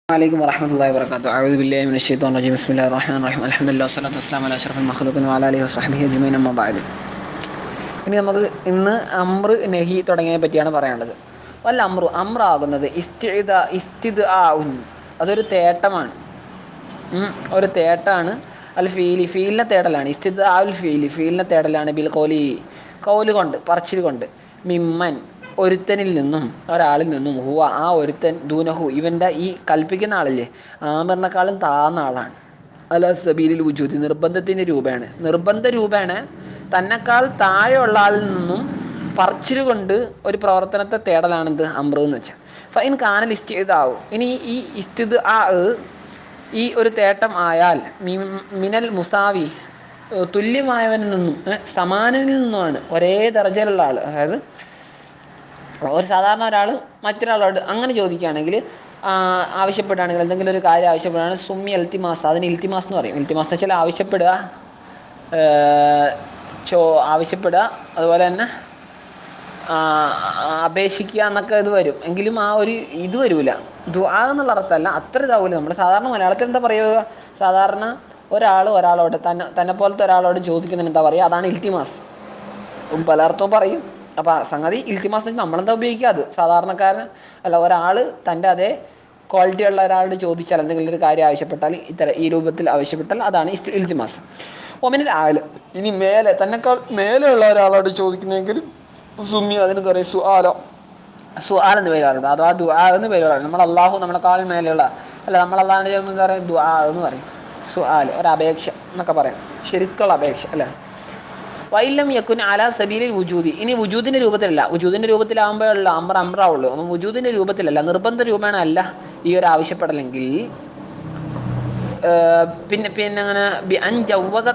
عليكم ورحمة الله وبركاته. أعوذ بالله من الشيطان الرجيم. بسم الله الرحمن الرحيم. الحمد لله والصلاة والسلام على أشرف المخلوقين وعلى آله وصحبه أجمعين. أما بعد. ഇനി നമുക്ക് ഇന്ന് അമ്ര നഹി തുടങ്ങിയതിനെ പറ്റിയാണ് പറയാനുള്ളത്. വല്ല അമ്രാകുന്നത് ഇസ്തിദ് ആഉൻ, അതൊരു തേട്ടമാണ്. ഒരു തേട്ടാണ്. അൽ ഫീലിനെ തേടലാണ്. ഇസ്തിദ് ആഉൽ ഫീലിനെ തേടലാണ്. ബിൽ കൗല് കൊണ്ട്, പറച്ചിൽ കൊണ്ട്. മിമ്മൻ, ഒരുത്തനിൽ നിന്നും, ഒരാളിൽ നിന്നും. ഹുവ, ആ ഒരുത്തൻ. ദൂനഹു, ഇവൻ്റെ ഈ കൽപ്പിക്കുന്ന ആളില്ലേ, ആമിറിനേക്കാളും താഴ്ന്ന ആളാണ്. അല സബീലിൽ വുജൂദ്, നിർബന്ധ രൂപേണ തന്നെക്കാൾ താഴെയുള്ള ആളിൽ നിന്നും പറച്ചിൽ കൊണ്ട് ഒരു പ്രവർത്തനത്തെ തേടലാണെന്ത് അമ്ര എന്ന് വെച്ചാൽ. ഫൈൻ കാനൽ ഇസ്തിദാവും, ഇനി ഈ ഇസ്തിദ് ആ ഈ ഒരു തേട്ടം ആയാൽ മിനൽ മുസാവി, തുല്യമായവനിൽ നിന്നും, സമാനനിൽ നിന്നുമാണ്, ഒരേ ദർജയിലുള്ള ആൾ. അതായത് ഒരു സാധാരണ ഒരാൾ മറ്റൊരാളോട് അങ്ങനെ ചോദിക്കുകയാണെങ്കിൽ, ആവശ്യപ്പെടുകയാണെങ്കിൽ, എന്തെങ്കിലും ഒരു കാര്യം ആവശ്യപ്പെടുകയാണെങ്കിൽ സുമ്മി ഇൽത്തിമാസ്, അതിന് ഇൽത്തിമാസ് എന്ന് പറയും. ഇൽത്തിമാസ് എന്ന് വെച്ചാൽ ആവശ്യപ്പെടുക, ആവശ്യപ്പെടുക, അതുപോലെ തന്നെ അപേക്ഷിക്കുക എന്നൊക്കെ ഇത് വരും. എങ്കിലും ആ ഒരു ഇത് വരില്ല, ദുആ എന്നുള്ള അർത്ഥമല്ല, അത്ര ഇതാവില്ല. നമ്മൾ സാധാരണ മലയാളത്തിൽ എന്താ പറയുക, സാധാരണ ഒരാളോട് തന്നെ പോലത്തെ ഒരാളോട് ചോദിക്കുന്നതിന് എന്താ പറയുക, അതാണ് ഇൽത്തിമാസ്. പലർത്തും പറയും. അപ്പോൾ സംഗതി ഇൽത്തിമാസ് നമ്മളെന്താ ഉപയോഗിക്കുക, അത് സാധാരണക്കാരൻ അല്ല, ഒരാൾ തൻ്റെ അതേ ക്വാളിറ്റി ഉള്ള ഒരാളോട് ചോദിച്ചാൽ, എന്തെങ്കിലും ഒരു കാര്യം ആവശ്യപ്പെട്ടാൽ, ഈ രൂപത്തിൽ ആവശ്യപ്പെട്ടാൽ അതാണ് ഇൽത്തിമാസ്. ഒമിനിൽ ആള്, ഇനി തന്നെക്കാൾ മേലെയുള്ള ഒരാളോട് ചോദിക്കുന്നെങ്കിൽ സുമ്മി, അതിന് പറയും സുആൽ എന്ന് പേര് പറയുന്നത്, അഥവാ ദുആ എന്ന് പേര് പറയുന്നത്. നമ്മൾ അള്ളാഹു നമ്മളെക്കാൾ മേലെയുള്ള, അല്ല, നമ്മൾ അള്ളാഹിനെ എന്താ പറയും, ദുആ എന്ന് പറയും. സുആൽ, ഒരപേക്ഷ എന്നൊക്കെ പറയാം, ശരിക്കുള്ള അപേക്ഷ അല്ലേ. വൈലം യക്കുൻ അല സബീലിൽ വുജൂദി, ഇനി വുജൂദിൻ്റെ രൂപത്തിലല്ല. വുജൂദിൻ്റെ രൂപത്തിലാകുമ്പോഴുള്ള അമ്രാവുള്ളൂ. അപ്പം വുജൂദിൻ്റെ രൂപത്തിലല്ല, നിർബന്ധ രൂപേണ അല്ല ഈ ഒരു ആവശ്യപ്പെടലെങ്കിൽ, പിന്നെ അങ്ങനെ അഞ്ചവ്വസ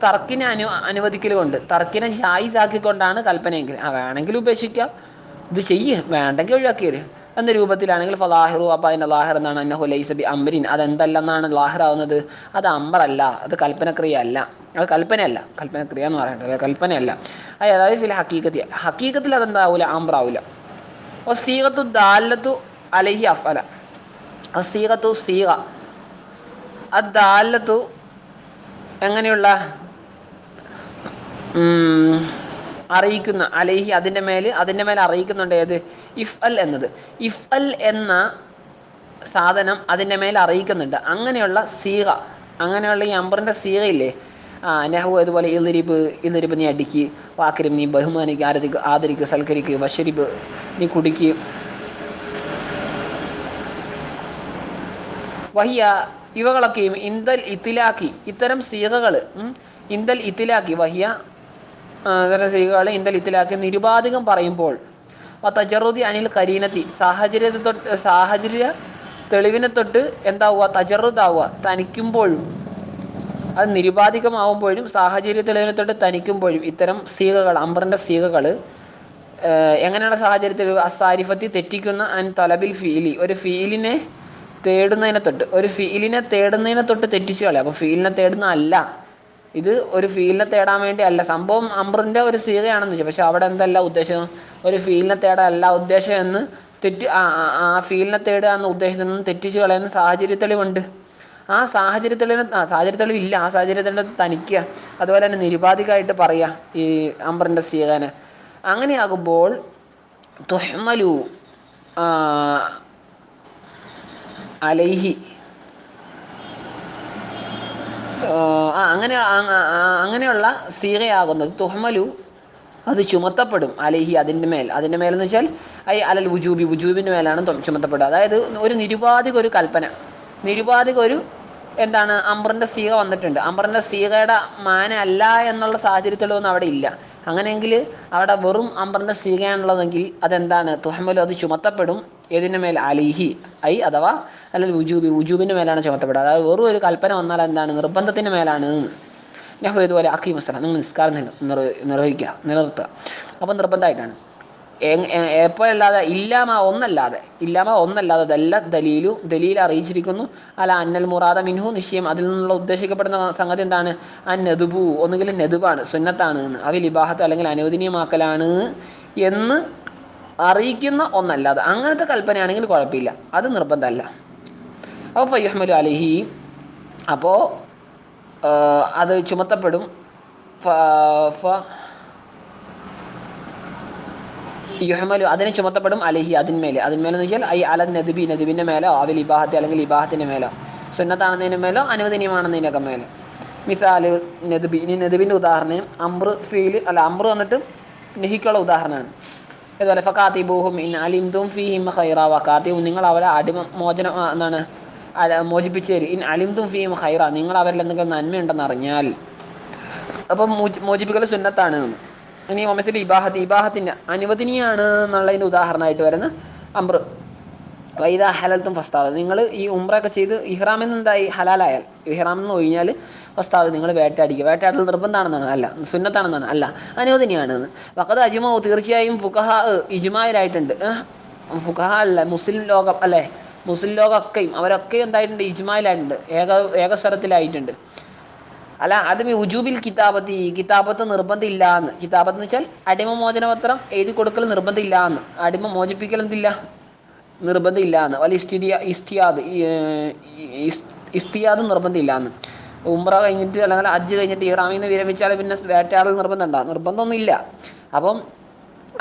തർക്കിനെ അനുവദിക്കൽ കൊണ്ട്, തർക്കിനെ ജായിസാക്കിക്കൊണ്ടാണ് കൽപ്പനയെങ്കിൽ, വേണമെങ്കിൽ ഉപേക്ഷിക്കാം, ഇത് വേണ്ടെങ്കിൽ ഒഴിവാക്കിയത് എന്ന രൂപത്തിലാണെങ്കിൽ ഫലാഹിറു, അപ്പോൾ അതിൻ്റെ ലാഹിർ എന്നാണ്. അന്നഹു ലൈസ ബി അംറിൻ, അതെന്തല്ലെന്നാണ് ലാഹിറാവുന്നത്, അത് അമ്പറല്ല, അത് കൽപ്പനക്രിയ അല്ല, അത് കൽപ്പനയല്ല. കൽപ്പനക്രിയ എന്ന് പറയേണ്ടത് കൽപ്പനയല്ല. അതായത് ഫിൽ ഹക്കീക്കത്തിൽ അതെന്താവില്ല, അമ്രാവില്ല. സീഗത്തു ദാലത്തു അലൈഹി അഫല, സീഗ അദ്ദാലത്തു, എങ്ങനെയുള്ള അറിയിക്കുന്ന, അലൈഹി അതിൻ്റെ മേൽ അറിയിക്കുന്നുണ്ട്. ഏത് ഇഫ് അൽ എന്നത്, ഇഫ് അൽ എന്ന സാധനം അതിൻ്റെ മേൽ അറിയിക്കുന്നുണ്ട്. അങ്ങനെയുള്ള സീഗ, അങ്ങനെയുള്ള ഈ അമ്പറിൻ്റെ സീഗയില്ലേ, നെഹു അതുപോലെ ഇൽരിബ് നീ അടിക്ക്, വാക്കിരും നീ ബഹുമാനിക്ക്, ആദരിക്ക്, സൽക്കരിക്ക്, വഷരിബ് നീ കുടിക്ക്, വഹിയ ഇവകളൊക്കെയും ഇന്ദൽ ഇത്തിലാക്കി, ഇത്തരം സീഗകൾ ഇന്ദൽ ഇത്തിലാക്കി, വഹിയ ഇത്തരം സീഗകൾ ഇന്ദൽ ഇത്തിലാക്കി നിരുപാധികം പറയുമ്പോൾ, തജറുദി അനിൽ കരീനത്തി, സാഹചര്യ തെളിവിനെ തൊട്ട് എന്താവുക, തജറുദാവുക, തനിക്കുമ്പോഴും, അത് നിരുപാധികമാവുമ്പോഴും സാഹചര്യ തെളിവിനെ തൊട്ട് തനിക്കുമ്പോഴും ഇത്തരം സീഗകൾ, അമ്പറിൻ്റെ സീഗകൾ എങ്ങനെയുള്ള സാഹചര്യത്തിൽ, അസാരിഫത്തി തെറ്റിക്കുന്ന, അൻ തലബിൽ ഫീലി, ഒരു ഫീലിനെ തേടുന്നതിനെ തൊട്ട് തെറ്റിച്ചു കളയാം. അപ്പോൾ ഫീലിനെ തേടുന്ന അല്ല, ഇത് ഒരു ഫീലിനെ തേടാൻ വേണ്ടി അല്ല. സംഭവം അമ്രിൻ്റെ ഒരു സീഗയാണെന്ന് വെച്ചാൽ, പക്ഷെ അവിടെ എന്തല്ല ഉദ്ദേശം, ഒരു ഫീലിനെ തേടാനല്ല ഉദ്ദേശം എന്ന് ആ ഫീലിനെ തേടുക എന്ന ഉദ്ദേശത്തിൽ നിന്നും തെറ്റിച്ചു കളയുന്ന സാഹചര്യ തെളിവുണ്ട്. ആ സാഹചര്യ തെളിവില്ല, ആ സാഹചര്യ തെളിവ് തനിക്കുക, അതുപോലെ തന്നെ നിരുപാധികമായിട്ട് പറയുക ഈ അമ്രിൻ്റെ സീഗനെ. അങ്ങനെയാകുമ്പോൾ തുഹ്മലു അലൈഹി, അങ്ങനെയുള്ള സീഗയാകുന്നത് തുഹ്മലു, അത് ചുമത്തപ്പെടും, അലൈഹി അതിൻ്റെ മേലെന്ന് വെച്ചാൽ അലൽ വുജൂബിൻ്റെ മേലാണ് ചുമത്തപ്പെടുക. അതായത് ഒരു നിരുപാധിക കൽപ്പന, എന്താണ് അമ്രിൻ്റെ സീഗ വന്നിട്ടുണ്ട്, അമ്രിൻ്റെ സീഗയുടെ മാന അല്ല എന്നുള്ള സാഹചര്യത്തിലൊന്നും അവിടെ ഇല്ല. അങ്ങനെയെങ്കിൽ അവിടെ വെറും അമ്രിൻ്റെ സീഗയാണുള്ളതെങ്കിൽ അതെന്താണ്, തുഹ്മലു, അത് ചുമത്തപ്പെടും. ഏതിൻ്റെ മേൽ, അലിഹി, അഥവാ അല്ലെങ്കിൽ വുജൂബിൻ്റെ മേലാണ് ചുമത്തപ്പെടുക. അതായത് വെറും ഒരു കൽപ്പന വന്നാൽ എന്താണ്, നിർബന്ധത്തിൻ്റെ മേലാണ്. നെഹു ഇതുപോലെ അഖീ മസ്സല, നിങ്ങൾ നിസ്കാരം നിലനിർത്തുക, അപ്പോൾ നിർബന്ധമായിട്ടാണ്. എപ്പോഴല്ലാതെ ഒന്നല്ലാതെ ദലീൽ അറിയിച്ചിരിക്കുന്നു. അല്ല അന്നൽ മുറാദ മിൻഹു, നിശ്ചയം അതിൽ നിന്നുള്ള ഉദ്ദേശിക്കപ്പെടുന്ന സംഗതി എന്താണ്, നെതുബു, ഒന്നുകിൽ നെതുബാണ്, സുന്നത്താണ് എന്ന്, അവിൽ ഇബാഹത്ത് അല്ലെങ്കിൽ അനുവദനീയമാക്കലാണ് എന്ന് അറിയിക്കുന്ന ഒന്നല്ലാതെ. അങ്ങനത്തെ കൽപ്പനയാണെങ്കിൽ കുഴപ്പമില്ല, അത് നിർബന്ധമല്ല. അപ്പോൾ ഫയുഹ്മലു അലൈഹി, അപ്പോൾ അത് ചുമത്തപ്പെടും. യുഹ്മലു അതിനെ ചുമത്തപ്പെടും അലൈഹി അതിന്മേലെന്ന് വെച്ചാൽ ഐ അല നദ്ബി നദ്ബിൻ്റെ മേലോ അവൽ ഇബാഹത്തി അല്ലെങ്കിൽ ഇബാഹത്തിൻ്റെ മേലോ, സുന്നത്താണെന്നതിന് മേലോ അനുവദനീയമാണെന്നതിനൊക്കെ മേലെ. മിസാല് നദ്ബി, ഇനി നദ്ബിൻ്റെ ഉദാഹരണം അംറ് ഫീൽ അല്ല അംറ് വന്നിട്ട് നെഹിക്കുള്ള ഉദാഹരണമാണ്. ഇതുപോലെ ഫകാത്തിബൂഹും ഇൻ അലിംതും ഫീഹിം ഖൈറ, വകാത്തിബും നിങ്ങൾ അവരെ മോചനം എന്താണ് മോചിപ്പിച്ചു തരും. ഇൻ അലിംതും ഫീഹിം ഖൈറ, നിങ്ങൾ അവരിൽ എന്തെങ്കിലും നന്മയുണ്ടെന്ന് അറിഞ്ഞാൽ. അപ്പം മോചിപ്പിക്കൽ സുന്നത്താണ്. ഇനി ഒമസിൽ ഇബാഹത്തിൻ്റെ അനുവദനീയാണ് എന്നുള്ളതിൻ്റെ ഉദാഹരണമായിട്ട് വരുന്ന അംറ്. വൈദ ഹലൽത്തും ഫസ്താദ്, നിങ്ങൾ ഈ ഉംറയൊക്കെ ചെയ്ത് ഇഹ്റാമിൽ നിന്ന് എന്തായി ഹലാലായാൽ, ഇഹ്റാമിൽ നിന്ന് ഒഴിഞ്ഞാൽ ഫസ്താദ് നിങ്ങൾ വേട്ടയാടിക്കുക. വേട്ടയാടൽ നിർബന്ധമാണെന്നാണ്? അല്ല. സുന്നത്താണെന്നാണ്? അല്ല, അനുവദനീയാണെന്ന്. വഖദ് അജ്മഉ, തീർച്ചയായും ഫുഖഹാ ഇജ്മായിലായിട്ടുണ്ട്. ഫുഖഹാ അല്ല, മുസ്ലിം ലോകം അല്ലേ, മുസ്ലിം ലോകമൊക്കെയും അവരൊക്കെ എന്തായിട്ടുണ്ട്? ഇജ്മായിലായിട്ടുണ്ട്, ഏകസ്വരത്തിലായിട്ടുണ്ട്. അല്ല അതും ഉജൂബിൽ കിതാബത്ത് നിർബന്ധമില്ല എന്ന്. കിതാബത്ത് എന്ന് വെച്ചാൽ അടിമ മോചനപത്രം എഴുതി കൊടുക്കൽ നിർബന്ധമില്ല എന്ന്. അടിമ മോചിപ്പിക്കൽ എന്തില്ല? നിർബന്ധമില്ല എന്ന്. വല്ല ഇസ്തിയാദ് നിർബന്ധമില്ല എന്ന്. ഉംറ കഴിഞ്ഞിട്ട് അല്ലെങ്കിൽ ഹജ്ജ് കഴിഞ്ഞിട്ട് ഇഹ്റാമിൽ നിന്ന് വിരമിച്ചാൽ പിന്നെ വേട്ടയാടൽ നിർബന്ധമൊന്നും ഇല്ല.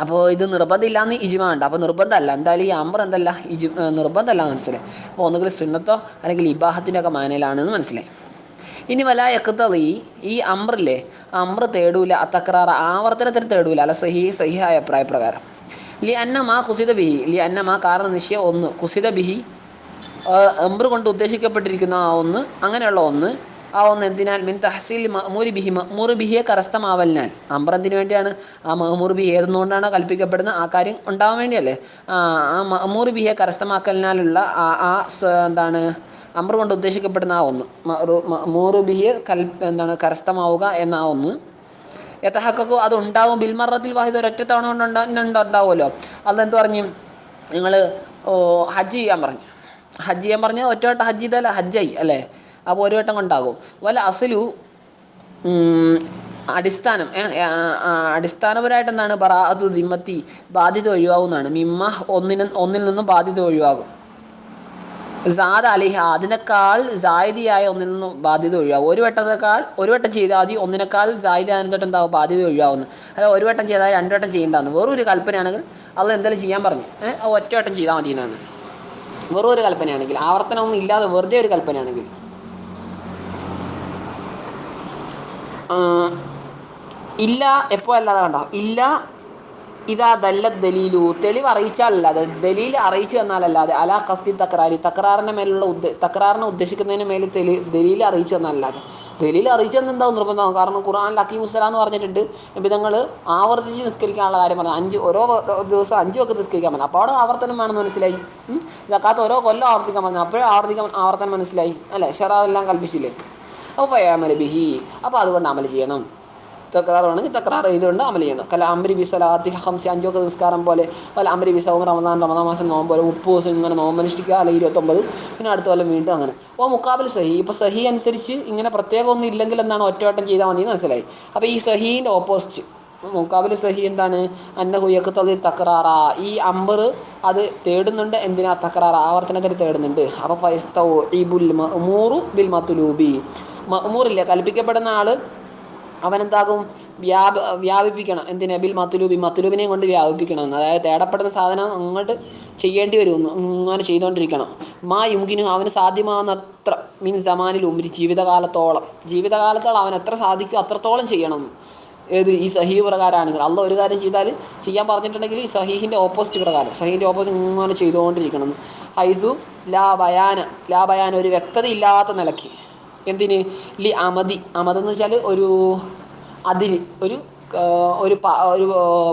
അപ്പോൾ ഇത് നിർബന്ധമില്ലാന്ന് ഇജ്മാ ഉണ്ട്. അപ്പോൾ നിർബന്ധമല്ല, എന്തായാലും ഈ അംറ് എന്തല്ല നിർബന്ധമല്ല എന്ന് മനസ്സിലായി. അപ്പോൾ ഒന്നുകിൽ സുന്നത്തോ അല്ലെങ്കിൽ ഇബാഹത്തിൻ്റെ ഒക്കെ മാനയിലാണെന്ന് മനസ്സിലായി. ഇനി വല യഖ്തദി, ഈ അംറില്ലേ, അംറ് തേടൂല തക്രാർ, ആവർത്തനത്തിന് തേടൂല അല്ല സഹിഹായ അഭിപ്രായപ്രകാരം. ലി അന്ന മാ ഖുസിദ ബിഹി, ലി അന്ന മാ കാരണം നിശ്ചയം ഒന്ന്, ഖുസിദ ബിഹി അംറ് കൊണ്ട് ഉദ്ദേശിക്കപ്പെട്ടിരിക്കുന്ന ആ ഒന്ന്, അങ്ങനെയുള്ള ഒന്ന്, ആ ഒന്ന് എന്തിനാൽ മിൻ തഹ്സീൽ മഅ്മൂരി ബിഹി, മഅ്മൂർ ബിഹിയെ കരസ്ഥമാവലിനാൽ. അംറ് എന്തിനു വേണ്ടിയാണ്? ആ മഅ്മൂർ ബിഹി ഏതെന്നുകൊണ്ടാണ് കൽപ്പിക്കപ്പെടുന്ന ആ കാര്യം ഉണ്ടാവാൻ വേണ്ടിയല്ലേ. ആ മഅ്മൂർ ബിഹിയെ കരസ്ഥമാക്കലിനാലുള്ള എന്താണ് അംറ് കൊണ്ട് ഉദ്ദേശിക്കപ്പെടുന്ന ആ ഒന്ന്, മഅ്മൂർ ബിഹിയെ കരസ്ഥമാവുക എന്ന ആ ഒന്ന്, യതഹഖഖു അത് ഉണ്ടാവും ബിൽമറത്തിൽ വാഹിദ്, ഒരൊറ്റ തവണ കൊണ്ട് ഉണ്ടാവുമല്ലോ. അതെന്ത് പറഞ്ഞു? നിങ്ങൾ ഹജ്ജ് ചെയ്യാൻ പറഞ്ഞു, ഒറ്റവട്ടം ഹജ്ജ് ചെയ്താൽ ഹജ്ജായി അല്ലേ. അപ്പോൾ ഒരു വട്ടം കൊണ്ടാകും. വല്ല അസലു അടിസ്ഥാനപരമായിട്ട് എന്താണ്? ബറാഅത്തു ദിമ്മത്തി, ബാധ്യത ഒഴിവാകുന്നതാണ്. മിമ്മ ഒന്നിൽ നിന്നും ബാധ്യത ഒഴിവാകും. സാദ അലിഹ, അതിനേക്കാൾ ജായിദിയായ ഒന്നിൽ നിന്നും ബാധ്യത ഒഴിവാകും. ഒരു വട്ടം ചെയ്താൽ മതി, ഒന്നിനേക്കാൾ ജായിദ അതിനെ എന്താവും? ബാധ്യത ഒഴിവാകുന്നു. അല്ല ഒരു വട്ടം ചെയ്താൽ 2 വട്ടം ചെയ്യേണ്ടതാണ്. വെറൊരു കൽപ്പനയാണെങ്കിൽ അത് എന്തെങ്കിലും ചെയ്യാൻ പറഞ്ഞു, ഒറ്റ വട്ടം ചെയ്താൽ മതി എന്നാണ്. വെറും ഒരു കൽപ്പനയാണെങ്കിൽ, ആവർത്തനമൊന്നും ഇല്ലാതെ വെറുതെ ഒരു കൽപ്പനയാണെങ്കിൽ. ഇല്ല എപ്പോൾ അല്ലാതെ കണ്ടോ, ഇല്ല ഇതാ ദല്ല ദലീലു, തെളിവ് അറിയിച്ചാലല്ലാതെ, ദലീൽ അറിയിച്ചു തന്നാലല്ലാതെ, അലാ ഖസ്ദി തക്രാറിൻ്റെ മേലുള്ള തക്രാറിനെ ഉദ്ദേശിക്കുന്നതിന് മേൽ ദലീൽ അറിയിച്ചു തന്നാലല്ലാതെ. ദലീൽ അറിയിച്ചു തന്നെന്താവും നിർബന്ധമാകും. കാരണം ഖുർആനിൽ അക്കീമുസ്സലാം എന്ന് പറഞ്ഞിട്ടുണ്ട്. നബിതങ്ങൾ ആവർത്തിച്ച് നിസ്കരിക്കാനുള്ള കാര്യം പറഞ്ഞു. ഓരോ ദിവസം 5 വക്ത് നിസ്കരിക്കാൻ പറഞ്ഞു. അപ്പോൾ അവിടെ ആവർത്തനം വേണമെന്ന് മനസ്സിലായി. സക്കാത്ത് ഓരോ കൊല്ലം ആവർത്തിക്കാൻ പറഞ്ഞു, അപ്പോഴും ആവർത്തനം മനസ്സിലായി അല്ലേ. ഷറാവെല്ലാം കൽപ്പിച്ചില്ലേ. അപ്പോൾ ഫയഅമല ബിഹി, അപ്പോൾ അതുകൊണ്ട് അമൽ ചെയ്യണം. തക്രാർ വേണമെങ്കിൽ തക്രാർ ചെയ്തുകൊണ്ട് അമൽ ചെയ്യണം. കല അംരി ബി സലാത്തി ഹംസി, 5 വക്ത് നിസ്കാരം പോലെ. വല അംരി ബി സൗം റമദാൻ മാസം നോമ്പ് പോലെ 30 ദിവസം ഇങ്ങനെ നോമ്പനുഷ്ഠിക്കുക, അല്ലെങ്കിൽ 29, പിന്നെ അടുത്ത കൊല്ലം വീണ്ടും അങ്ങനെ. അപ്പോൾ മുക്കാബിൽ സഹി, ഇപ്പോൾ സഹി അനുസരിച്ച് ഇങ്ങനെ പ്രത്യേകം ഒന്നും ഇല്ലെങ്കിൽ എന്താണ്? ഒറ്റവട്ടം ചെയ്താൽ മതി എന്ന് മനസ്സിലായി. അപ്പോൾ ഈ സഹീൻ്റെ ഓപ്പോസിറ്റ് മുക്കാബിൽ സഹി എന്താണ്? അന്നഹു യഖ്തദി തക്രാറ, ഈ അംറ് അത് തേടുന്നുണ്ട്. എന്തിനാ? തക്രാർ, ആവർത്തനത്തിൽ തേടുന്നുണ്ട്. അപ്പോൾ ഫയസ്തൗഇബുൽ മഅ്മൂറു ബിൽ മത്ലൂബി, മഅ്മൂറില്ലേ കൽപ്പിക്കപ്പെടുന്ന ആൾ അവനെന്താകും? വ്യാപിപ്പിക്കണം. എന്തിനാ? ബിൽ മത്ലൂബിനെയും കൊണ്ട് വ്യാപിപ്പിക്കണം. അതായത് തേടപ്പെടുന്ന സാധനം അങ്ങോട്ട് ചെയ്യേണ്ടി വരും, അങ്ങനെ ചെയ്തുകൊണ്ടിരിക്കണം. യുംകിനു, അവന് സാധ്യമാകുന്നത്ര, മീൻ സമാനിൽ ഉംരി, ജീവിതകാലത്തോളം അവൻ എത്ര സാധിക്കും അത്രത്തോളം ചെയ്യണം. ഏത്? ഈ സഹീഹ് പ്രകാരമാണെങ്കിൽ. അള്ളാഹ് ഒരു കാര്യം ചെയ്യാൻ പറഞ്ഞിട്ടുണ്ടെങ്കിൽ ഈ സഹീഹിൻ്റെ ഓപ്പോസിറ്റ് പ്രകാരം, സഹീഹിൻ്റെ ഓപ്പോസിറ്റ് ഇങ്ങനെ ചെയ്തുകൊണ്ടിരിക്കണം. ഹൈസു ലാ ബയാന, ഒരു വ്യക്തത ഇല്ലാത്ത നിലയ്ക്ക്. എന്തിന്? ലി അമതെന്ന് വെച്ചാൽ ഒരു അതിര്, ഒരു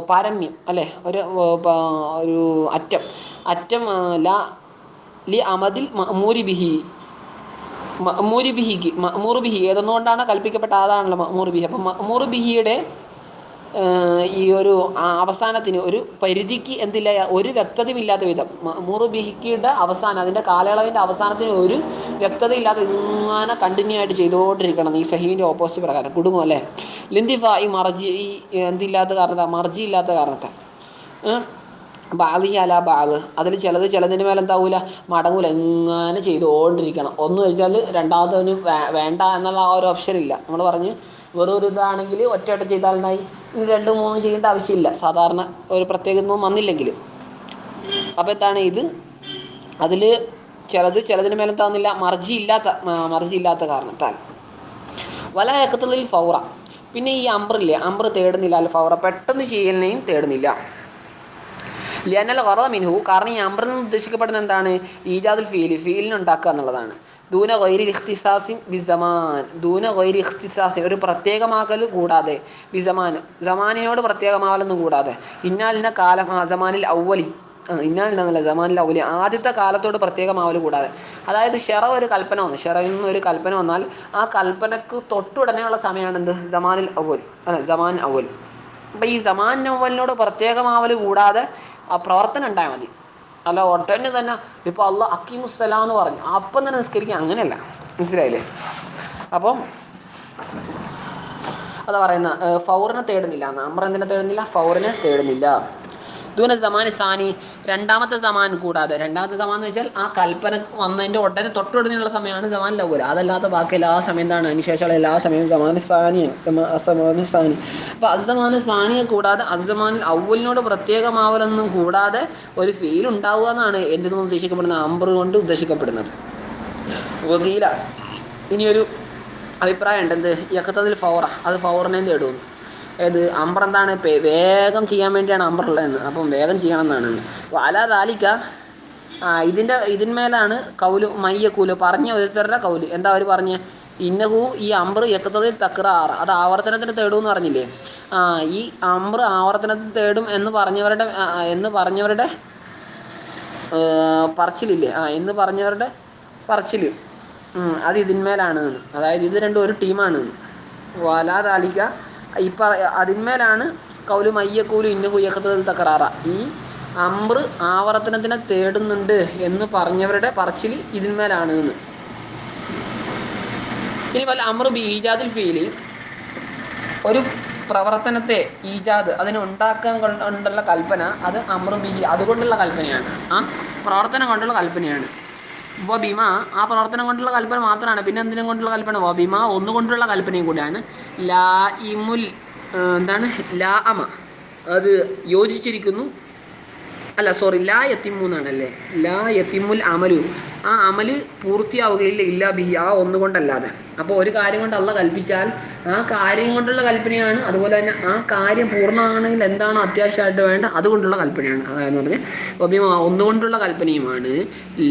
പാരമ്യം അല്ലേ, ഒരു അറ്റം ലി അമദിൽ മഅ്മൂരി ബിഹി ഏതെന്നുകൊണ്ടാണ് കൽപ്പിക്കപ്പെട്ട അതാണല്ലോ മഅ്മൂർ ബിഹി. അപ്പം മഅ്മൂർ ബിഹിയുടെ ഈ ഒരു അവസാനത്തിന്, ഒരു പരിധിക്ക് എന്തില്ല, ഒരു വ്യക്തതയില്ലാത്ത വിധം മഅ്മൂർ ബിഹിയുടെ അവസാനം, അതിൻ്റെ കാലയളവിൻ്റെ അവസാനത്തിന് ഒരു വ്യക്തതയില്ലാതെ ഇങ്ങനെ കണ്ടിന്യൂ ആയിട്ട് ചെയ്തുകൊണ്ടിരിക്കണം. ഈ സഹീൻ്റെ ഓപ്പോസിറ്റ് പ്രകാരം കുടുങ്ങും അല്ലേ. ലിന്തിഫ, ഈ മർജി എന്തില്ലാത്ത കാരണത്താൽ, മർജി ഇല്ലാത്ത കാരണത്താൽ. ബാലിഹി അല ബാഗ്, അതിൽ ചിലത് ചിലതിന് മേലെ എന്താവൂല, മടങ്ങൂല, ഇങ്ങനെ ചെയ്തുകൊണ്ടിരിക്കണം. ഒന്ന് വെച്ചാൽ രണ്ടാമത്തതിന് വേണ്ട എന്നുള്ള ആ ഒരു ഓപ്ഷൻ ഇല്ല. നമ്മൾ പറഞ്ഞ് വെറും ഒരു ഇതാണെങ്കിൽ ഒറ്റവട്ടം ചെയ്താൽ എന്തായി, ഇനി 2-3 ചെയ്യേണ്ട ആവശ്യമില്ല സാധാരണ ഒരു പ്രത്യേകമൊന്നും വന്നില്ലെങ്കിൽ. അപ്പോൾ എന്താണ് ഇത്, അതിൽ ചിലതിന് മേലെ എന്താകുന്നില്ല, മർജി ഇല്ലാത്ത കാരണത്താൽ. വല ഏക്കത്തുള്ളിൽ ഫൗറ, പിന്നെ ഈ അംബ്രില്ലേ, അംബ്ര തേടുന്നില്ല, അല്ല ഫൗറ പെട്ടെന്ന് ചെയ്യലിനെയും തേടുന്നില്ല. ലിയനൽ ഖറദ മിൻഹു, കാരണം ഈ അംറിൽ നിന്ന് ഉദ്ദേശിക്കപ്പെടുന്ന എന്താണ്, ഈജാദുൽ ഫീലിനെ ഉണ്ടാക്കുക എന്നുള്ളതാണ്. ദൂന ഗൈരി ഇഖ്തിസാസിൻ ബിസമാൻ, ദൂന ഗൈരി ഇഖ്തിസാസിൻ ഒരു പ്രത്യേകമാക്കൽ കൂടാതെ, സമാനിനോട് പ്രത്യേകമാകലൊന്നും കൂടാതെ. ഇന്നാലിന്ന കാലം സമാനിൽ ഔവലി, ഇന്നാലിന്നല്ല സമാനിൽ ഔവലി ആദ്യത്തെ കാലത്തോട് പ്രത്യേകമാവൽ കൂടാതെ. അതായത് ഒരു കൽപ്പന വന്നു, ഷെറയിൽ നിന്ന് ഒരു കൽപ്പന വന്നാൽ ആ കൽപ്പനക്ക് തൊട്ടുടനെയുള്ള സമയമാണ് എന്ത്, സമാനിൽ ഔവൽ, സമാൻ ഔവൽ. അപ്പം ഈ സമാൻ ഔവലിനോട് പ്രത്യേകമാവൽ കൂടാതെ ആ പ്രവർത്തനം ഉണ്ടായാൽ മതി. അല്ല ഒട്ടന്നെ തന്നെ ഇപ്പോൾ അള്ളാഹ് അക്കീമുസ്സലാം എന്ന് പറഞ്ഞു അപ്പം തന്നെ നിസ്കരിക്കുക, അങ്ങനെയല്ല. മനസ്സിലായില്ലേ? അപ്പം അതാ പറയുന്ന ഫൗറിനെ തേടുന്നില്ല, അംറെന്തിനെ തേടുന്നില്ല, ഫൗറിനെ തേടുന്നില്ല. ദൂന സമാൻ സാനി, രണ്ടാമത്തെ സമാൻ കൂടാതെ. രണ്ടാമത്തെ സമാൻ എന്ന് വെച്ചാൽ ആ കൽപ്പന വന്നതിൻ്റെ തൊട്ടുടനെയുള്ള സമയമാണ് സമാൻ ലവ്വൽ. അതല്ലാത്ത ബാക്കി എല്ലാ സമയം എന്താണ്, അതിനുശേഷമുള്ള എല്ലാ സമയവും സമാൻ സാനിയാണ്, സമാൻ സാനി. അപ്പോൾ അസമാൻ സാനിയെ കൂടാതെ അസമാനിൽ അവലിനോട് പ്രത്യേകമാവലൊന്നും കൂടാതെ ഒരു ഫീൽ ഉണ്ടാവുക എന്നാണ് എന്തിൽ നിന്ന് ഉദ്ദേശിക്കപ്പെടുന്നത്, അംബർ കൊണ്ട് ഉദ്ദേശിക്കപ്പെടുന്നത്. വകീല, ഇനിയൊരു അഭിപ്രായം ഉണ്ട്, എന്ത്, യക്കത്തതിൽ ഫൗറ, അത് ഫൗറിനെയും തേടുന്നു. ഏത് അംബർ എന്താണ്, വേഗം ചെയ്യാൻ വേണ്ടിയാണ് അംബർ ഉള്ളതെന്ന്, അപ്പം വേഗം ചെയ്യണം എന്നാണ്. അല ദാലിക്ക, ഇതിന്മേലാണ് കൗല് മയ്യക്കൂല് പറഞ്ഞ ഓരോരുത്തരുടെ കൗല്. എന്താ അവർ പറഞ്ഞ്, ഇന്നഹു ഈ അംബർ യക്കത്തതിൽ തക്രാർ, അത് ആവർത്തനത്തിന് തേടും എന്ന് പറഞ്ഞില്ലേ. ഈ അംബർ ആവർത്തനത്തിൽ തേടും എന്ന് പറഞ്ഞവരുടെ പറച്ചിലില്ലേ, എന്ന് പറഞ്ഞവരുടെ പറച്ചിൽ അത് ഇതിന്മേലാണ്. അതായത് ഇത് രണ്ടും ഒരു ടീമാണ്. വലാ ദാലിക, അതിന്മേലാണ് കൗലു മയ്യക്കൂലു ഇന്നഹു യഖ്തദിൽ തക്രാറ, ഈ അംറ് ആവർത്തനത്തിനെ തേടുന്നുണ്ട് എന്ന് പറഞ്ഞവരുടെ പറച്ചിൽ ഇതിന്മേലാണ് എന്ന്. ഇനി വല്ല അംറ് ബി ഈജാദിൽ ഫീലി, ഒരു പ്രവർത്തനത്തെ ഈജാദ്, അതിനെ ഉണ്ടാക്കാൻ കൊണ്ടുള്ള കൽപ്പന, അത് അംറ് ബി അതുകൊണ്ടുള്ള കൽപ്പനയാണ്, ആ പ്രവർത്തനം കൊണ്ടുള്ള കൽപ്പനയാണ്. വബിമ, ആ പ്രവർത്തനം കൊണ്ടുള്ള കൽപ്പന മാത്രമാണ്, പിന്നെ എന്തിനും കൊണ്ടുള്ള കൽപ്പന, വബിമ ഒന്നുകൊണ്ടുള്ള കൽപ്പനയും കൂടിയാണ്. ലാ ഇമുൽ, എന്താണ്, ലാ അമ, അത് യോജിച്ചിരിക്കുന്നു, അല്ല സോറി, ലാ യത്തിമൂന്നാണല്ലേ, ലാ യത്തിമുൽ അമലു, ആ അമല് പൂർത്തിയാവുകയില്ല, ഇല്ലാ ബിഹി, ആ ഒന്നുകൊണ്ടല്ലാതെ. അപ്പോൾ ഒരു കാര്യം കൊണ്ട് അള്ളാഹ് കൽപ്പിച്ചാൽ ആ കാര്യം കൊണ്ടുള്ള കൽപ്പനയാണ്, അതുപോലെ തന്നെ ആ കാര്യം പൂർണ്ണമാണെങ്കിൽ എന്താണോ അത്യാവശ്യമായിട്ട് വേണ്ട അതുകൊണ്ടുള്ള കൽപ്പനയാണ്. അതായത് പറഞ്ഞാൽ ഒബിമ ഒന്നുകൊണ്ടുള്ള കൽപ്പനയുമാണ്.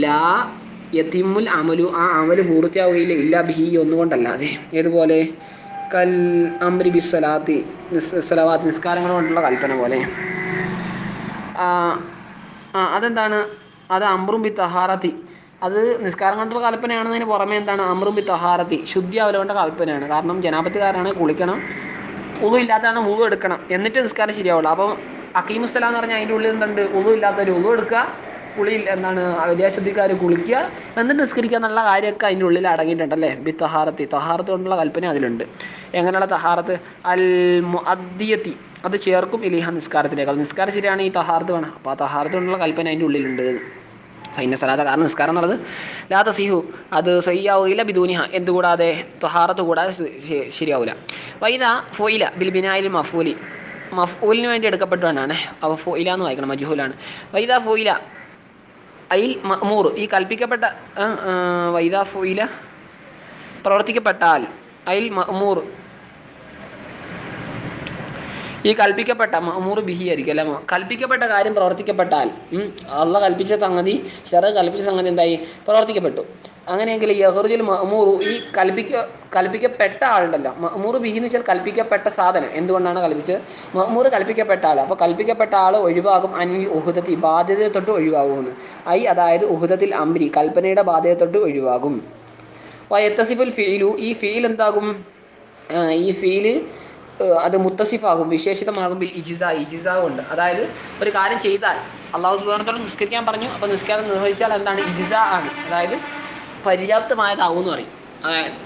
ലാ യത്തിമുൽ അമലു, ആ അമല് പൂർത്തിയാവുകയില്ല, ഇല്ലാ ബിഹി, ഒന്നുകൊണ്ടല്ലാതെ. ഏതുപോലെ, കൽ അംരി ബിസ്സലാത്തി, സലവാത്ത്, നിസ്കാരങ്ങൾ കൊണ്ടുള്ള കൽപ്പന പോലെ. അതെന്താണ്, അത് അംറും ബി തഹാറത്തി, അത് നിസ്കാരം കൊണ്ടുള്ള കൽപ്പനയാണെന്നതിന് പുറമെ എന്താണ്, അംറും ബി തഹാറത്തി, ശുദ്ധി അവലോകേണ്ട കൽപ്പനയാണ്. കാരണം ജനാപത്തുകാരനാണ്, കുളിക്കണം, ഉളു ഇല്ലാത്തതാണ് ഉളു എടുക്കണം, എന്നിട്ട് നിസ്കാരം ശരിയാവുള്ളൂ. അപ്പം അക്കീമുസ്സലാം എന്ന് പറഞ്ഞാൽ അതിൻ്റെ ഉള്ളിൽ എന്തുണ്ട്, ഉളു ഇല്ലാത്തൊരു ഉളു എടുക്കുക, കുളിയിൽ എന്താണ് വിദ്യാശുദ്ധിക്കാർ കുളിക്കുക, എന്നിട്ട് നിസ്കരിക്കുക എന്നുള്ള കാര്യമൊക്കെ അതിൻ്റെ ഉള്ളിൽ അടങ്ങിയിട്ടുണ്ടല്ലേ. ബി തഹാറത്തി, തഹാറത്ത് കൊണ്ടുള്ള കൽപ്പന അതിലുണ്ട്. എങ്ങനെയുള്ള തഹാറത്ത്, അൽ മുഅദ്ദിയത്തി, അത് ചേർക്കും ഇലിഹ, നിസ്കാരത്തിലേക്കാൾ. നിസ്കാരം ശരിയാണ്, ഈ തഹാറത്ത് വേണം, അപ്പോൾ ആ തഹാറത്ത് കൊണ്ടുള്ള കൽപ്പന അതിൻ്റെ ഉള്ളിലുണ്ട്. ഫൈന സലാത്ത, കാരണം നിസ്കാരം എന്നുള്ളത് ലാ തസിഹു, അത് സഹിയാവുകയില്ല, ബിദൂനിഹ, എന്തുകൂടാതെ, തഹാറത്ത് കൂടാതെ ശരിയാവില്ല. വൈദ ഫുഇല ബിൽ ബിനായിൽ മഫൂലി, മഫൂലിന് വേണ്ടി എടുക്കപ്പെട്ടുകൊണ്ടാണ്, അപ്പോൾ ഫുഇല എന്ന് വായിക്കണം, മജ്ഹൂലാണ്. വൈദ ഫുഇല അയിൽ മഅ്മൂർ, ഈ കൽപ്പിക്കപ്പെട്ട, വൈദ ഫുഇല പ്രവർത്തിക്കപ്പെട്ടാൽ, അയിൽ മഅ്മൂർ, ഈ കൽപ്പിക്കപ്പെട്ട മഅ്മൂർ ബിഹി ആയിരിക്കും അല്ല, കൽപ്പിക്കപ്പെട്ട കാര്യം പ്രവർത്തിക്കപ്പെട്ടാൽ, അള്ളാഹ് കൽപ്പിച്ച സംഗതി, ശറഅ് കൽപ്പിച്ച സംഗതി എന്തായി, പ്രവർത്തിക്കപ്പെട്ടു. അങ്ങനെയെങ്കിൽ യഖ്റുജുൽ മഅ്മൂർ, ഈ കൽപ്പിക്കപ്പെട്ട ആളുണ്ടല്ലോ, മഅ്മൂർ ബിഹി എന്ന് വെച്ചാൽ കൽപ്പിക്കപ്പെട്ട സാധനം, എന്തുകൊണ്ടാണ് കൽപ്പിച്ചത്, മഅ്മൂർ കൽപ്പിക്കപ്പെട്ട ആൾ, അപ്പോൾ കൽപ്പിക്കപ്പെട്ട ആൾ ഒഴിവാകും, അനിൽ ഉഹുദത്തി, ബാധ്യതയെ തൊട്ട് ഒഴിവാകുമെന്ന്. അതായത് ഉഹുദത്തിൽ അംരി, കൽപ്പനയുടെ ബാധ്യതയെ തൊട്ട് ഒഴിവാകും. വയത്തസിഫുൽ ഫീലു, ഈ ഫീൽ എന്താകും, ഈ ഫീല് അത് മുത്തസിഫാകും, വിശേഷിതമാകും, ബിൽ ഇജിസ കൊണ്ട്. അതായത് ഒരു കാര്യം ചെയ്താൽ, അള്ളാഹു സുബ്ഹാനഹു വ തആല നിസ്കരിക്കാൻ പറഞ്ഞു, അപ്പോൾ നിസ്കാരം നിർവഹിച്ചാൽ എന്താണ്, ഇജിസ ആണ്, അതായത് പര്യാപ്തമായതാവും എന്ന് പറയും.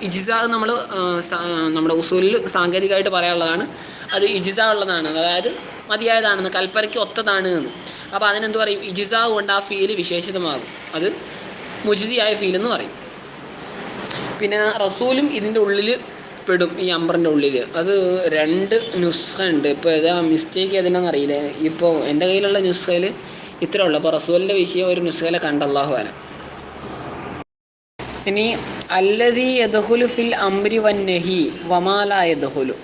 ഇജിസ നമ്മൾ നമ്മുടെ ഉസൂലിൽ സാങ്കേതികമായിട്ട് പറയാനുള്ളതാണ്, അത് ഇജിസ ഉള്ളതാണ്, അതായത് മതിയായതാണെന്ന്, കൽപ്പനയ്ക്ക് ഒത്തതാണ് എന്ന്. അപ്പോൾ അതിനെന്ത് പറയും? ഇജിസാ കൊണ്ട് ആ ഫീല് വിശേഷിതമാകും. അത് മുജ്സിയായ ഫീൽ എന്ന് പറയും. പിന്നെ റസൂലും ഇതിൻ്റെ ഉള്ളിൽ പെടും, ഈ അംബറിൻ്റെ ഉള്ളിൽ. അത് 2 നുസ്ഖ ഉണ്ട്. ഇപ്പോൾ ഏതാ മിസ്റ്റേക്ക് ഏതിനാണെന്ന് അറിയില്ല. ഇപ്പോൾ എൻ്റെ കയ്യിലുള്ള നുസ്ഖയിൽ ഇത്രേ ഉള്ളൂ. അപ്പോൾ റസൂലിൻ്റെ വിഷയം ഒരു നുസ്ഖയിലെ കണ്ട, അല്ലാഹു അലം. ഇനി അല്ലദീ യദ്ഖുലു ഫിൽ അംരി വന്നഹി വമാ ലാ യദ്ഖുലു.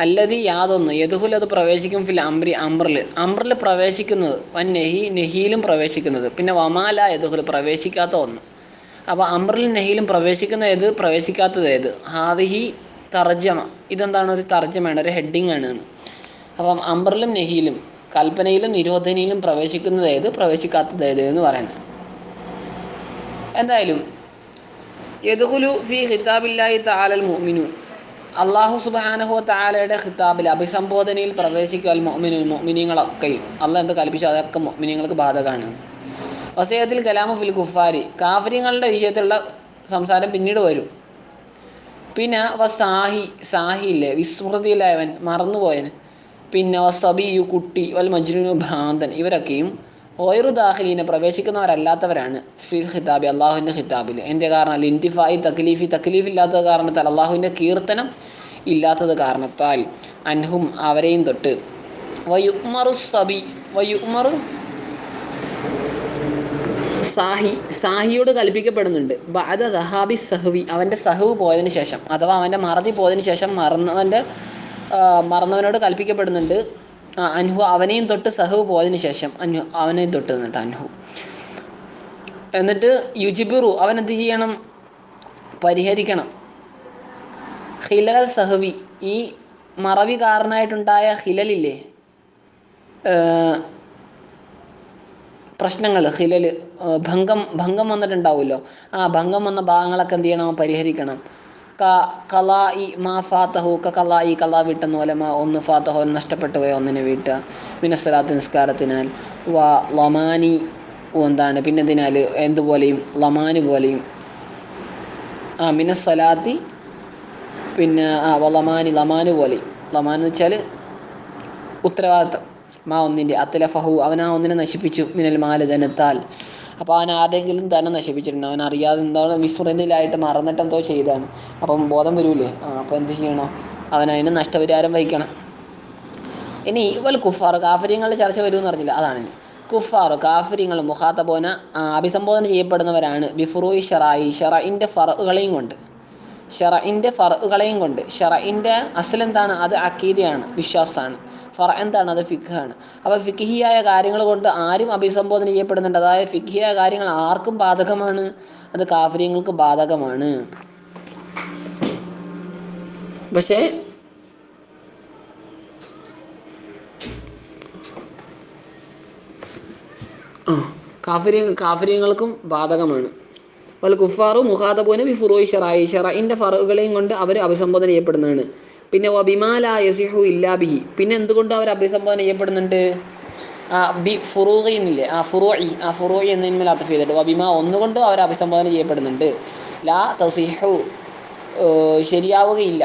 അല്ലദീ യാതൊന്ന്, യദ്ഖുലു അത് പ്രവേശിക്കും, ഫിൽ അംറിൽ പ്രവേശിക്കുന്നത്, വന്നഹി നെഹിയിലും പ്രവേശിക്കുന്നത്, പിന്നെ വമാ ലാ യദ്ഖുലു പ്രവേശിക്കാത്ത ഒന്ന്. അപ്പോൾ അംറിലും നെഹിയിലും പ്രവേശിക്കുന്ന ഏത്, പ്രവേശിക്കാത്തത് ഏത്? ഹാദിഹി തർജമ, ഇതെന്താണ്? ഒരു തർജമയാണ്, ഒരു ഹെഡിങ് ആണ്. അപ്പം അംറിലും നെഹിയിലും, കൽപ്പനയിലും നിരോധനയിലും പ്രവേശിക്കുന്നത് ഏത്, പ്രവേശിക്കാത്തത് ഏത് എന്ന് പറയുന്നത്. എന്തായാലും യദ്ഖുലു ഫി ഖിതാബില്ലാഹി തആലൽ മുഅ്മിനൂൻ, അല്ലാഹു സുബ്ഹാനഹു വ തആലയുടെ ഖിതാബിൽ, അഭിസംബോധനയിൽ പ്രവേശിക്കുക. അൽ മുഅ്മിനൂൻ, മുഅ്മിനീങ്ങളൊക്കെയും. അള്ളാഹ് എന്ത് കൽപ്പിച്ചു അതൊക്കെ മുഅ്മിനീങ്ങൾക്ക് ബാധകമാണ്. വസയത്തിൽ കലാമു ഫിൽ കുഫാരി, കാഫിര്യങ്ങളുടെ വിഷയത്തിലുള്ള സംസാരം പിന്നീട് വരും. പിന്നെ സാഹി ഇല്ലേ, വിസ്മൃതിയിലായവൻ, മറന്നുപോയവൻ. പിന്നെ സബിയു, കുട്ടി, വൽ മജ്നൂനു, ഭ്രാന്തൻ, ഇവരൊക്കെയും ഓയറു ദാഖിലീനെ പ്രവേശിക്കുന്നവരല്ലാത്തവരാണ് ഫിൽ ഖിതാബി, അള്ളാഹുവിൻ്റെ ഖിതാബിൽ. എൻ്റെ കാരണം ലിൻതിഫായി തക്ലീഫ് ഇല്ലാത്തത് കാരണത്താൽ, അള്ളാഹുവിൻ്റെ കീർത്തനം ഇല്ലാത്തത് കാരണത്താൽ, അൻഹും അവരെയും തൊട്ട്, വയുമറു സാഹിയോട് കൽപ്പിക്കപ്പെടുന്നുണ്ട്. ബഅദ ദഹാബി സഹ്വി, അവൻ്റെ സഹവ് പോയതിന് ശേഷം, അഥവാ അവൻ്റെ മറതി പോയതിന് ശേഷം മറന്നവനോട് കൽപ്പിക്കപ്പെടുന്നുണ്ട്. അൻഹു അവനെയും തൊട്ട്, സഹവ് പോയതിന് ശേഷം അവനെയും തൊട്ട് എന്നിട്ട് അൻഹു. എന്നിട്ട് യുജിബിറു, അവൻ എന്ത് ചെയ്യണം? പരിഹരിക്കണം. ഹിലൽ സഹവി, ഈ മറവി കാരണമായിട്ടുണ്ടായ ഹിലലില്ലേ, പ്രശ്നങ്ങൾ, ഹിലൽ, ഭംഗം വന്നിട്ടുണ്ടാവുമല്ലോ, ആ ഭംഗം വന്ന ഭാഗങ്ങളൊക്കെ എന്ത് ചെയ്യണം? പരിഹരിക്കണം. കലായി മാ ഫാത്തഹു, കലായി കലാ വിട്ടെന്ന് പോലെ, ഒന്ന് ഫാത്തഹു നഷ്ടപ്പെട്ടു പോയ ഒന്നിനെ വീട്ടുക. മിനസ്സലാത്ത് നിസ്കാരത്തിനാൽ, ലമാനി എന്താണ്, പിന്നെ എന്തിനാൽ, എന്തുപോലെയും, ലമാന് പോലെയും, മിനസ്സലാത്തി, പിന്നെ ലമാന് പോലെയും. ലമാൻ എന്ന് വെച്ചാൽ ഉത്തരവാദിത്തം. ഒന്നിൻ്റെ അത്തലഫഹു, അവൻ ആ ഒന്നിനെ നശിപ്പിച്ചു, മിനൽ മാല്, ധനത്താൽ. അപ്പോൾ അവൻ ആരുടെയെങ്കിലും ധനം നശിപ്പിച്ചിട്ടുണ്ട്, അവൻ അറിയാതെ എന്താണ് വിസ്മൃതിയിലായിട്ട് മറന്നിട്ടെന്തോ ചെയ്താണ്. അപ്പം ബോധം വരൂലേ, അപ്പോൾ എന്ത് ചെയ്യണം? അവനതിന് നഷ്ടപരിഹാരം വഹിക്കണം. ഇനി വൽ കുഫാർ, കാഫര്യങ്ങളുടെ ചർച്ച വരുമെന്ന് പറഞ്ഞില്ല, അതാണ്. കുഫാർ, കാഫര്യങ്ങൾ, മുഖാത്തബോന, അഭിസംബോധന ചെയ്യപ്പെടുന്നവരാണ് ബിഫുറൂഇ ഷറായി, ഷറഇൻ്റെ ഫറഉകളെയും കൊണ്ട്. ഷറഇൻ്റെ അസ്ൽ എന്താണ്? അത് അഖീദയാണ്, വിശ്വാസമാണ്. ഫറ എന്താണ്? അത് ഫിഖാണ്. അപ്പോൾ ഫിഖിയായ കാര്യങ്ങൾ കൊണ്ട് ആരും അഭിസംബോധന ചെയ്യപ്പെടുന്നുണ്ട്. അതായത് ഫിഖിയായ കാര്യങ്ങൾ ആർക്കും ബാധകമാണ്, അത് കാഫിര്യങ്ങൾക്ക് ബാധകമാണ്. പക്ഷേ കാഫിര്യങ്ങൾക്കും ബാധകമാണ്. വൽ കുഫാറു മുഖാതബൂന ബിഫുറൂഇ ഷറായി, ഷറഇൻ്റെ ഫറഉകളെയും കൊണ്ട് അവർ അഭിസംബോധന ചെയ്യപ്പെടുന്നതാണ്. പിന്നെ വബിമാ ലാ യസിഹു ഇല്ലാ ബിഹി, പിന്നെ എന്തുകൊണ്ട് അവർ അഭിസംബോധന ചെയ്യപ്പെടുന്നുണ്ട്? ബി ഫുറൂഇ എന്നില്ലേ, ഫുറൂഇ എന്നതിന്മേൽ അത്ഫ് ചെയ്തിട്ട് വബിമാ, ഒന്നുകൊണ്ട് അവർ അഭിസംബോധന ചെയ്യപ്പെടുന്നുണ്ട്. ലാ തസിഹു, ശരിയാവുകയില്ല,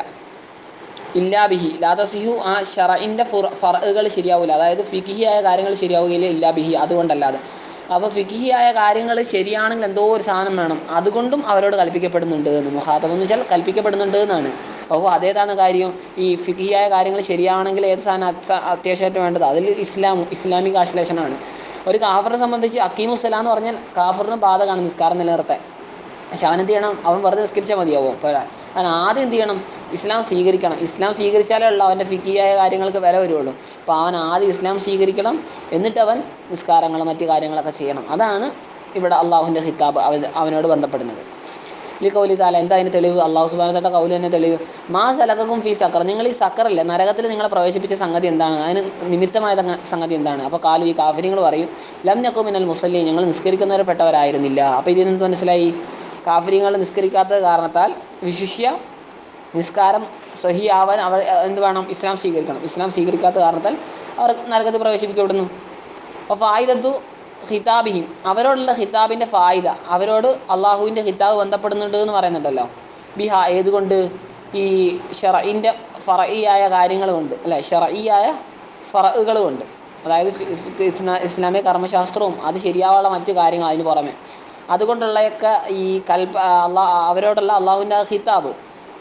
ഇല്ലാ ബിഹി, ലാ തസിഹു, ആ ഷറഇൻ്റെ ഫറഉകൾ ശരിയാവില്ല, അതായത് ഫിഖിയായ കാര്യങ്ങൾ ശരിയാവുകയില്ല, ഇല്ലാ ബിഹി, അതുകൊണ്ടല്ലാതെ. അപ്പോൾ ഫിഖിയായ കാര്യങ്ങൾ ശരിയാണെങ്കിൽ എന്തോ ഒരു സാധനം വേണം, അതുകൊണ്ടും അവരോട് കൽപ്പിക്കപ്പെടുന്നുണ്ട് എന്ന്. മുഖാതബ് എന്ന് വെച്ചാൽ കൽപ്പിക്കപ്പെടുന്നുണ്ട് എന്നാണ്. അപ്പോൾ അതേതാണ് കാര്യം? ഈ ഫിഖിയായ കാര്യങ്ങൾ ശരിയാണെങ്കിൽ ഏത് സാധനം അത്യാവശ്യമായിട്ട് വേണ്ടത്? അതിൽ ഇസ്ലാമിക ആശ്ലേഷണമാണ്. ഒരു കാഫറിനെ സംബന്ധിച്ച് അക്കീമുസ്സലാം എന്ന് പറഞ്ഞാൽ കാഫറിന് ബാധകമാണ് നിസ്കാരം നിലനിർത്താൻ. പക്ഷെ അവനെന്ത് ചെയ്യണം? അവൻ വെറുതെ നിസ്കരിച്ചാൽ മതിയാവും. പോരാ, അവൻ ആദ്യം എന്ത് ചെയ്യണം? ഇസ്ലാം സ്വീകരിക്കണം. ഇസ്ലാം സ്വീകരിച്ചാലേ ഉള്ളൂ അവൻ്റെ ഫിഖിയായ കാര്യങ്ങൾക്ക് വില വരുള്ളൂ. അപ്പോൾ അവൻ ആദ്യം ഇസ്ലാം സ്വീകരിക്കണം, എന്നിട്ട് അവൻ നിസ്കാരങ്ങൾ മറ്റു കാര്യങ്ങളൊക്കെ ചെയ്യണം. അതാണ് ഇവിടെ അള്ളാഹുവിൻ്റെ ഖിതാബ് അവനോട് ബന്ധപ്പെടുന്നത്. ഈ കൗലി താല, എന്താ അതിന് തെളിവ്? അള്ളാഹു സുബ്ഹാനഹു വ തആല കൗലി തന്നെ തെളിവ്. മാ സലകക്കും ഫീ സഖർ, നിങ്ങൾ ഈ സക്കറില്ല, നരകത്തിൽ നിങ്ങളെ പ്രവേശിപ്പിച്ച സംഗതി എന്താണ്? അതിന് നിമിത്തമായ സംഗതി എന്താണ്? അപ്പോൾ കാലു, ഈ കാഫിര്യങ്ങൾ പറയും, ലം നകു മിനൽ മുസല്ലീൻ, ഞങ്ങൾ നിസ്കരിക്കുന്നവരെ പെട്ടവരായിരുന്നില്ല. അപ്പോൾ ഇതിൽ നിന്ന് മനസ്സിലായി, കാഫിര്യങ്ങൾ നിസ്കരിക്കാത്തത് കാരണത്താൽ വിശിഷ്യ നിസ്കാരം സഹിയാവാൻ അവർ എന്ത് വേണം? ഇസ്ലാം സ്വീകരിക്കണം. ഇസ്ലാം സ്വീകരിക്കാത്ത കാരണത്താൽ അവർ നരകത്തിൽ പ്രവേശിപ്പിക്കപ്പെടുന്നു. അപ്പോൾ ഫായിദത്തു ഖിതാബിഹിം, അവരോടുള്ള ഖിതാബിൻ്റെ ഫായിദ, അവരോട് അള്ളാഹുവിൻ്റെ ഖിതാബ് ബന്ധപ്പെടുന്നുണ്ട് എന്ന് പറയുന്നുണ്ടല്ലോ. ബിഹ, ഏതുകൊണ്ട്? ഈ ഷറഇൻ്റെ ഫറഇയായ കാര്യങ്ങൾ കൊണ്ട്, അല്ലേ, ഷറഇയായ ഫറഉകൾ കൊണ്ട്. അതായത് ഇസ്ലാമിക കർമ്മശാസ്ത്രവും അത് ശരിയാവാനുള്ള മറ്റു കാര്യങ്ങൾ അതിന് പുറമെ അതുകൊണ്ടുള്ളതൊക്കെ ഈ അവരോടുള്ള അള്ളാഹുവിൻ്റെ ഹിതാബ്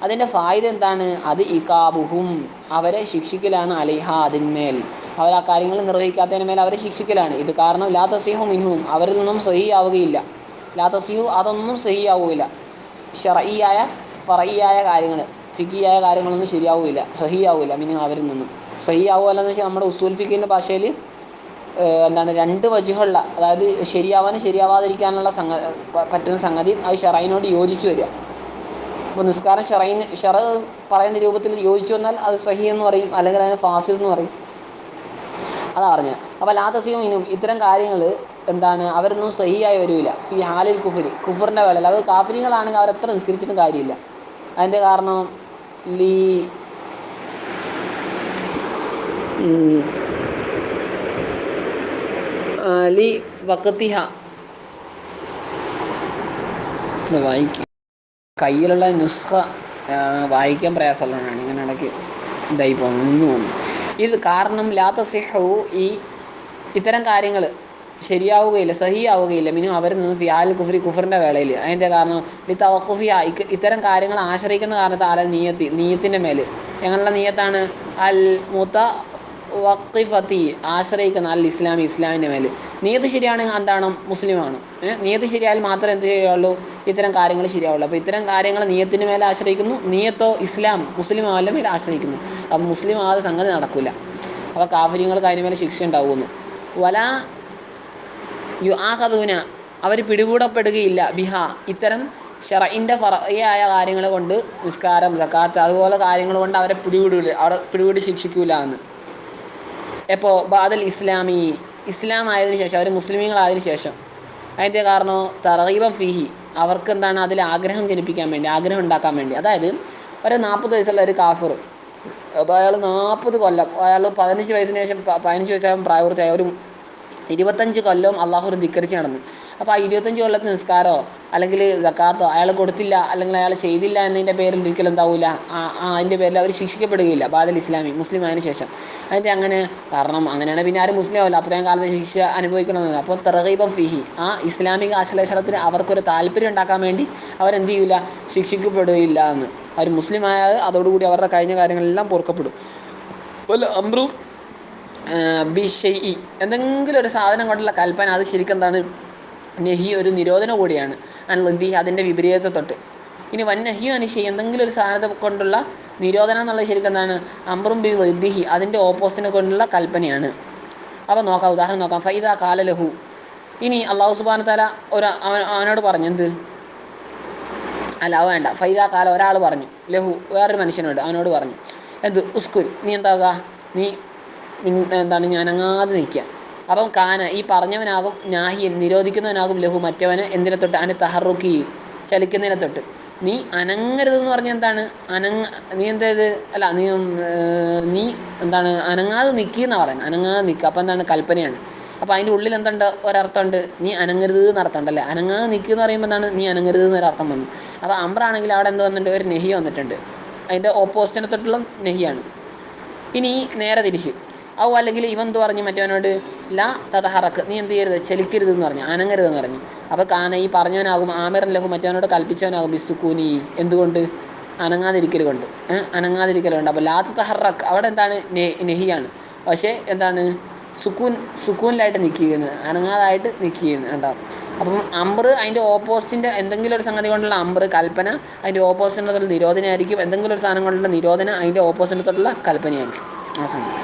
അതിൻ്റെ ഫായിദ എന്താണ്? അത് ഇകാബുഹും അവരെ ശിക്ഷിക്കലാണ്, അലിഹ അതിന്മേൽ, അവർ ആ കാര്യങ്ങൾ നിർവഹിക്കാത്തതിന് മേൽ അവരെ ശിക്ഷിക്കലാണ്. ഇത് കാരണം ലാ തസീഹു മിൻഹും അവരിൽ നിന്നും സഹിയാവുകയില്ല, ലാ തസീഹു അതൊന്നും സഹിയാവുകയില്ല. ഷറഈയായ ഫറഈയായ കാര്യങ്ങൾ ഫിഖിയായ കാര്യങ്ങളൊന്നും ശരിയാവുകയില്ല, സഹിയാവില്ല മിനിമം അവരിൽ നിന്നും. സഹിയാവുകയെന്ന് വെച്ചാൽ നമ്മുടെ ഉസൂൽ ഫിഖിൻ്റെ ഭാഷയിൽ എന്താണ് രണ്ട് വജുഹുള്ള, അതായത് ശരിയാവാനും ശരിയാവാതിരിക്കാനുള്ള പറ്റുന്ന സംഗതി അത് ഷറൈനോട് യോജിച്ചു വരിക. അപ്പോൾ നിസ്കാരം ഷറ പറയുന്ന രൂപത്തിൽ യോജിച്ചു വന്നാൽ അത് സഹി എന്ന് പറയും, അല്ലെങ്കിൽ അതിന് ഫാസിൽ എന്ന് പറയും. അതാ പറഞ്ഞത്. അപ്പോൾ ലാ തസീഹു മിൻഹും ഇത്തരം കാര്യങ്ങൾ എന്താണ് അവരൊന്നും സഹിയായി വരില്ല. ഫി ഹാലിൽ കുഫറിൻ്റെ വേളയിൽ അത് കാഫിരികളാണെങ്കിൽ അവരെത്ര നിസ്കരിച്ചിട്ടും കാര്യമില്ല. അതിൻ്റെ കാരണം ലി വഖത്തിഹ വായിക്കും കയ്യിലുള്ള നുസ്ഖ വായിക്കാൻ പ്രയാസമുള്ളതാണ്, ഇങ്ങനെ ഇടയ്ക്ക് ഇതായി പോകുന്നു. ഇത് കാരണം ലാ തസിഹു ഇത്തരം കാര്യങ്ങൾ ശരിയാവുകയില്ല, സഹിയാവുകയില്ല മിനിമം അവരിൽ നിന്ന് ഫിയാൽ കുഫറിൻ്റെ വേളയിൽ. അതിൻ്റെ കാരണം തവഖുഫിയ ഇത്തരം കാര്യങ്ങൾ ആശ്രയിക്കുന്ന കാരണത്താൽ നീയത്തിൻ്റെ മേൽ എങ്ങനെയുള്ള നീയത്താണ്? അൽ മുതവഖിഫത്തി ആശ്രയിക്കുന്ന അൽ ഇസ്ലാമിൻ്റെ മേൽ. നീയത്ത് ശരിയാണെങ്കിൽ എന്താണ്? മുസ്ലിമാണ്. നീയത്ത് ശരിയായാൽ മാത്രമേ എന്ത് ചെയ്യുള്ളൂ? ഇത്തരം കാര്യങ്ങൾ ശരിയാവുള്ളൂ. അപ്പോൾ ഇത്തരം കാര്യങ്ങൾ നീയത്തിൻ്റെ മേലെ ആശ്രയിക്കുന്നു, നീയത്തോ മുസ്ലിം ആളുടെ മേലെ ആശ്രയിക്കുന്നു. അപ്പം മുസ്ലിം ആദ്യ സംഗതി നടക്കില്ല. അപ്പോൾ കാഫിര്യങ്ങൾക്ക് അതിന് മേലെ ശിക്ഷ ഉണ്ടാവുന്നു. വല യുആഖദൂന അവർ പിടികൂടപ്പെടുകയില്ല ബിഹ ഇത്തരം ഷറഇൻ്റെ ഫറഇയായ കാര്യങ്ങൾ കൊണ്ട്, നിസ്കാരം സക്കാത്ത് അതുപോലെ കാര്യങ്ങൾ കൊണ്ട് അവരെ പിടികൂടി ശിക്ഷിക്കൂല എന്ന്. എപ്പോൾ? ബാദൽ ഇസ്ലാം ആയതിനു ശേഷം, അവർ മുസ്ലിമീങ്ങളായതിനു ശേഷം. അതിൻ്റെ കാരണം തർഗീബൻ ഫീഹി അവർക്ക് എന്താണ്? അതിൽ ആഗ്രഹം ജനിപ്പിക്കാൻ വേണ്ടി, ആഗ്രഹം ഉണ്ടാക്കാൻ വേണ്ടി. അതായത് ഒരു 40 വയസ്സുള്ള ഒരു കാഫിർ, അപ്പോൾ അയാൾ 40 കൊല്ലം, അയാൾ 15 വയസ്സിന് ശേഷം 15 വയസ്സാകും പ്രായപൂർത്തിയായ ഒരു 25 കൊല്ലവും അള്ളാഹു ധിക്കരിച്ച് നടന്നു. അപ്പോൾ ആ 25 കൊല്ലത്തിന് നിസ്കാരമോ അല്ലെങ്കിൽ സക്കാത്തോ അയാൾ കൊടുത്തില്ല, അല്ലെങ്കിൽ അയാൾ ചെയ്തില്ല എന്നതിൻ്റെ പേരിൽ ഒരിക്കലും എന്താവില്ല, അതിൻ്റെ പേരിൽ അവർ ശിക്ഷിക്കപ്പെടുകയില്ല. ബാദൽ മുസ്ലിം ആയതിനു ശേഷം. അതിൻ്റെ അങ്ങനെ കാരണം അങ്ങനെയാണ് പിന്നെ ആരും മുസ്ലിം ആവില്ല, അത്രയും കാലത്ത് ശിക്ഷ അനുഭവിക്കണമെന്ന്. അപ്പോൾ തർഗീബൻ ഫീഹി ഇസ്ലാമിക ആശ്ലേഷണത്തിന് അവർക്കൊരു താല്പര്യം ഉണ്ടാക്കാൻ വേണ്ടി അവരെന്ത് ചെയ്യില്ല? ശിക്ഷിക്കപ്പെടുകയില്ല എന്ന്. അവർ മുസ്ലിം ആയാൽ അതോടുകൂടി അവരുടെ കഴിഞ്ഞ കാര്യങ്ങളെല്ലാം പൊറുക്കപ്പെടും. വല്ല അമ്രും ബിഷൈഇ എന്തെങ്കിലും ഒരു സാധനം കൊണ്ടുള്ള കൽപ്പന അത് ശരിക്കും എന്താണ്? നെഹി ഒരു നിരോധനം കൂടിയാണ്. അൻലി അതിൻ്റെ വിപരീതത്തെ തൊട്ട്. ഇനി വന്നഹി അനിഷി എന്തെങ്കിലും ഒരു സാധനത്തെ കൊണ്ടുള്ള നിരോധനം എന്നുള്ളത് ശരിക്കും എന്താണ്? അമ്രും ബി വദ്ദിഹി അതിൻ്റെ ഓപ്പോസിറ്റിനെ കൊണ്ടുള്ള കൽപ്പനയാണ്. അപ്പോൾ നോക്കാം, ഉദാഹരണം നോക്കാം. ഫൈദ കാല ലഹു ഇനി അള്ളാഹു സുബ്ഹാനഹു തആല അവനോട് പറഞ്ഞു എന്ത്? അല്ല അത് വേണ്ട. ഫൈദ കാല ഒരാൾ പറഞ്ഞു ലഹു വേറൊരു മനുഷ്യനോട് അവനോട് പറഞ്ഞു എന്ത്? ഉസ്കുൻ നീ എന്താകുക? നീ എന്താണ്? ഞാനങ്ങാതെ നിൽക്കുക. അപ്പം കാന ഈ പറഞ്ഞവനാകും നാഹിയൻ നിരോധിക്കുന്നവനാകും ലഹു മറ്റവന് എന്തിനെ തൊട്ട്? അതിന് തഹറുക്കി ചലിക്കുന്നതിനെ തൊട്ട്. നീ അനങ്ങരുതെന്ന് പറഞ്ഞാൽ എന്താണ്? നീ എന്തായത്? അല്ല നീ എന്താണ്? അനങ്ങാതെ നിൽക്കുകയെന്നാണ് പറയുന്നത്. അനങ്ങാതെ നിൽക്കുക അപ്പം എന്താണ്? കൽപ്പനയാണ്. അപ്പോൾ അതിൻ്റെ ഉള്ളിൽ എന്തുണ്ട്? ഒരർത്ഥമുണ്ട്, നീ അനങ്ങരുത് എന്നർത്ഥമുണ്ടല്ലേ. അനങ്ങാതെ നിൽക്കുക എന്ന് പറയുമ്പോൾ എന്താണ്? നീ അനങ്ങരുത് എന്നൊരർത്ഥം വന്നു. അപ്പോൾ അമ്രാണെങ്കിൽ അവിടെ എന്ത് വന്നിട്ടുണ്ട്? ഒരു നെഹി വന്നിട്ടുണ്ട്. അതിൻ്റെ ഓപ്പോസിറ്റിനെ തൊട്ടുള്ള നെഹിയാണ്. ഇനി നേരെ തിരിച്ച് അല്ലെങ്കിൽ ഇവൻ എന്ത് പറഞ്ഞു മറ്റവനോട്? ലാ തതഹറക്ക് നീ എന്ത് ചെയ്യരുത്? ചലിക്കരുതെന്ന് പറഞ്ഞു, അനങ്ങരുതെന്ന് പറഞ്ഞു. അപ്പോൾ കാന ഈ പറഞ്ഞവനാകും ആമിറൻ ലഹു മറ്റവനോട് കൽപ്പിച്ചവനാകും ബിസ്സുക്കൂനി എന്തുകൊണ്ട്? അനങ്ങാതിരിക്കൽ കൊണ്ട്. അനങ്ങാതിരിക്കലുണ്ട്. അപ്പോൾ ലാ തതഹറക്ക് അവിടെ എന്താണ്? നെഹിയാണ്. പക്ഷേ എന്താണ്? സുക്കൂനിലായിട്ട് നിൽക്കുകയെന്ന്, അനങ്ങാതായിട്ട് നിൽക്കുകയെന്ന് ഉണ്ടാവും. അപ്പം അമ്പർ അതിൻ്റെ ഓപ്പോസിറ്റിൻ്റെ എന്തെങ്കിലും ഒരു സംഗതി കൊണ്ടുള്ള അമ്പർ കൽപ്പന, അതിൻ്റെ ഓപ്പോസിറ്റിനുള്ള നിരോധനമായിരിക്കും. എന്തെങ്കിലും ഒരു സാധനം കൊണ്ടുള്ള നിരോധന അതിൻ്റെ ഓപ്പോസിറ്റിലുള്ള കൽപ്പനയായിരിക്കും ആ സംഗതി.